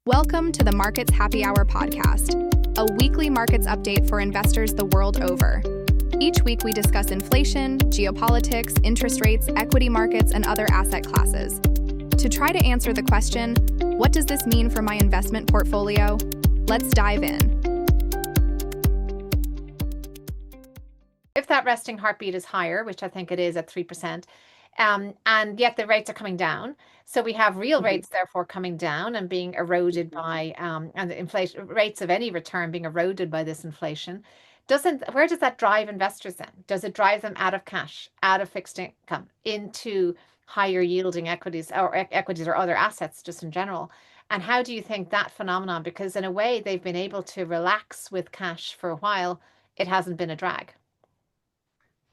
Welcome to the Markets Happy Hour podcast, a weekly markets update for investors the world over. Each week we discuss inflation, geopolitics, interest rates, equity markets, and other asset classes. To try to answer the question, what does this mean for my investment portfolio? Let's dive in. If that resting heartbeat is higher, which I think it is at 3%, and yet the rates are coming down. So we have real rates, therefore, coming down and being eroded by, and the inflation rates of any return being eroded by this inflation. Where does that drive investors then? Does it drive them out of cash, out of fixed income, into higher yielding equities or other assets just in general? And how do you think that phenomenon, because in a way they've been able to relax with cash for a while, it hasn't been a drag?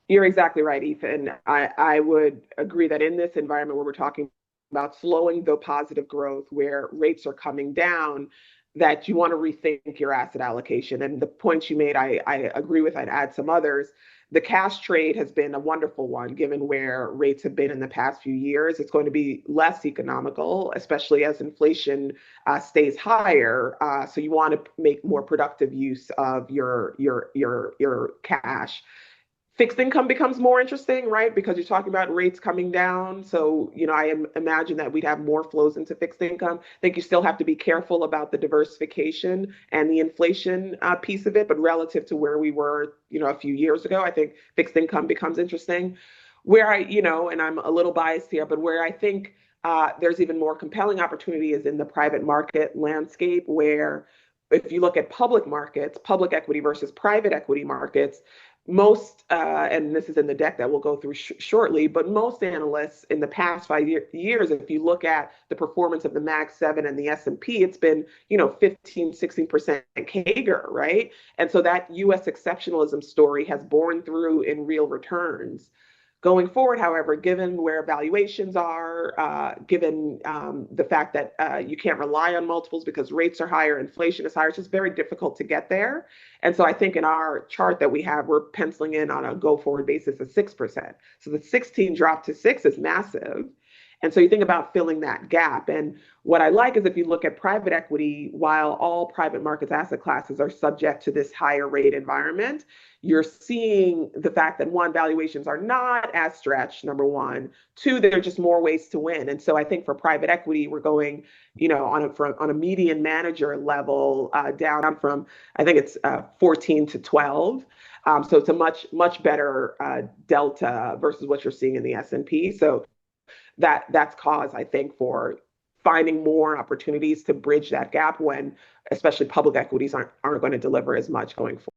You're exactly right, Ethan. I would agree that in this environment where we're talking about slowing the positive growth, where rates are coming down, that you want to rethink your asset allocation. And the points you made, I agree with. I'd add some others. The cash trade has been a wonderful one, given where rates have been in the past few years. It's going to be less economical, especially as inflation stays higher. So you want to make more productive use of your cash. Fixed income becomes more interesting, right? Because you're talking about rates coming down. So, imagine that we'd have more flows into fixed income. I think you still have to be careful about the diversification and the inflation piece of it. But relative to where we were, a few years ago, I think fixed income becomes interesting. And I'm a little biased here, but where I think there's even more compelling opportunity is in the private market landscape, where if you look at public markets, public equity versus private equity markets, most, and this is in the deck that we'll go through shortly, but most analysts in the past 5 years, if you look at the performance of the Mag 7 and the S&P, it's been, 15, 16% CAGR, right? And so that US exceptionalism story has borne through in real returns. Going forward, however, given where valuations are, given the fact that you can't rely on multiples because rates are higher, inflation is higher, it's just very difficult to get there. And so I think in our chart that we have, we're penciling in on a go-forward basis of 6%. So the 16 drop to 6 is massive. And so you think about filling that gap. And what I like is if you look at private equity, while all private markets asset classes are subject to this higher rate environment, you're seeing the fact that one, valuations are not as stretched, number one. Two, there are just more ways to win. And so I think for private equity, we're going, on a median manager level down from, I think it's 14 to 12. So it's a much better delta versus what you're seeing in the S&P. So that's cause, I think, for finding more opportunities to bridge that gap when especially public equities aren't going to deliver as much going forward.